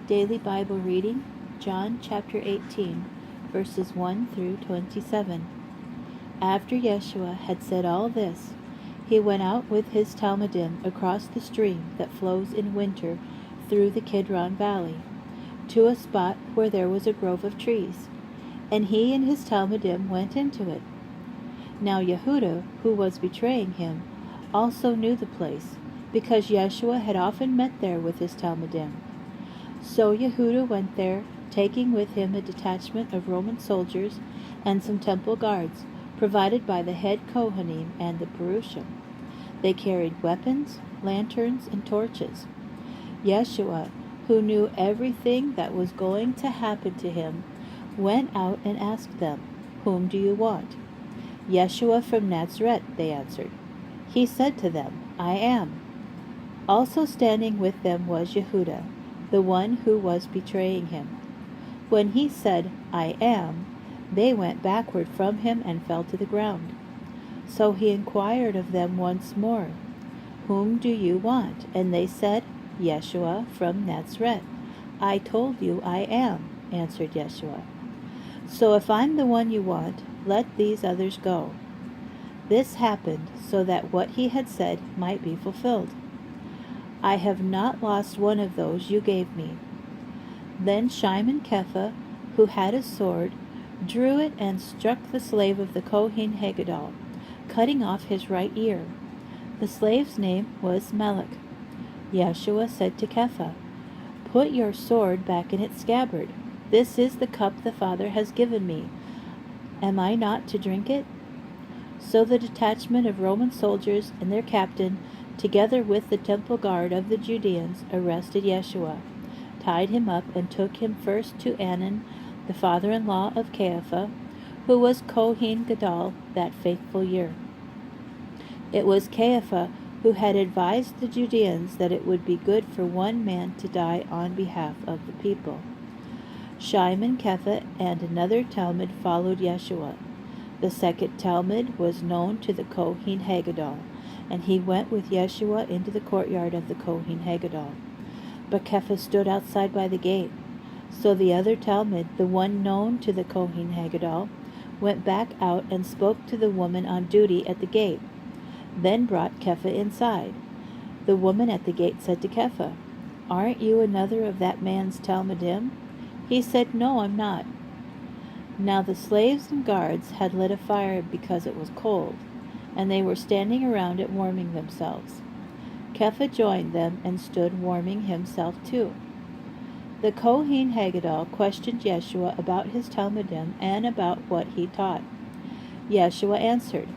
Daily Bible reading, John chapter 18, verses 1 through 27. After Yeshua had said all this, he went out with his Talmudim across the stream that flows in winter through the Kidron Valley, to a spot where there was a grove of trees, and he and his Talmudim went into it. Now Yehuda, who was betraying him, also knew the place, because Yeshua had often met there with his Talmudim. So Yehuda went there, taking with him a detachment of Roman soldiers and some temple guards, provided by the head Kohanim and the Perushim. They carried weapons, lanterns, and torches. Yeshua, who knew everything that was going to happen to him, went out and asked them, "Whom do you want?" "Yeshua from Nazareth," they answered. He said to them, "I am." Also standing with them was Yehuda, the one who was betraying him. When he said, "I am," they went backward from him and fell to the ground. So he inquired of them once more, "Whom do you want?" And they said, "Yeshua from Nazareth." "I told you I am," answered Yeshua. "So if I'm the one you want, let these others go." This happened so that what he had said might be fulfilled. "I have not lost one of those you gave me." Then Shimon Kepha, who had a sword, drew it and struck the slave of the Kohen Haggadol, cutting off his right ear. The slave's name was Melech. Yeshua said to Kepha, "Put your sword back in its scabbard. This is the cup the Father has given me. Am I not to drink it?" So the detachment of Roman soldiers and their captain, together with the temple guard of the Judeans, arrested Yeshua, tied him up, and took him first to Anan, the father-in-law of Caiaphas, who was Kohen Gadol that faithful year. It was Caiaphas who had advised the Judeans that it would be good for one man to die on behalf of the people. Shimon Kepha and another Talmud followed Yeshua. The second Talmud was known to the Kohen Haggadol, and he went with Yeshua into the courtyard of the Kohen Haggadol. But Kepha stood outside by the gate. So the other Talmud, the one known to the Kohen Haggadol, went back out and spoke to the woman on duty at the gate, then brought Kepha inside. The woman at the gate said to Kepha, "Aren't you another of that man's Talmudim?" He said, "No, I'm not." Now the slaves and guards had lit a fire because it was cold, and they were standing around it warming themselves. Kepha joined them and stood warming himself too. The Kohen Haggadol questioned Yeshua about his Talmudim and about what he taught. Yeshua answered,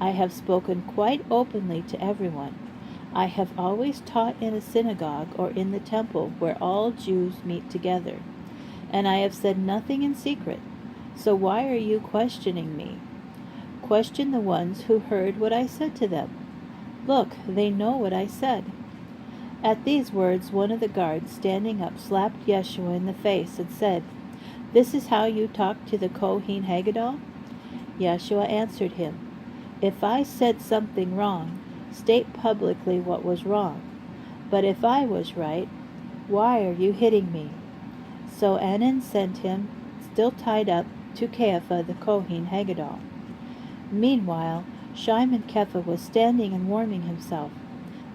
"I have spoken quite openly to everyone. I have always taught in a synagogue or in the temple where all Jews meet together, and I have said nothing in secret. So why are you questioning me? Question the ones who heard what I said to them. Look, they know what I said." At these words, one of the guards, standing up, slapped Yeshua in the face and said, "This is how you talk to the Kohen Haggadol?" Yeshua answered him, "If I said something wrong, state publicly what was wrong. But if I was right, why are you hitting me?" So Anan sent him, still tied up, to Caiaphas the Kohen Haggadol. Meanwhile, Shimon Kepha was standing and warming himself.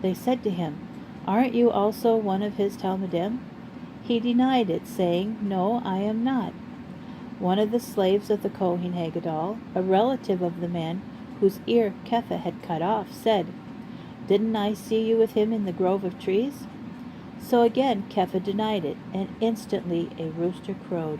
They said to him, "Aren't you also one of his Talmudim?" He denied it, saying, "No, I am not." One of the slaves of the Kohen Haggadol, a relative of the man whose ear Kepha had cut off, said, "Didn't I see you with him in the grove of trees?" So again Kepha denied it, and instantly a rooster crowed.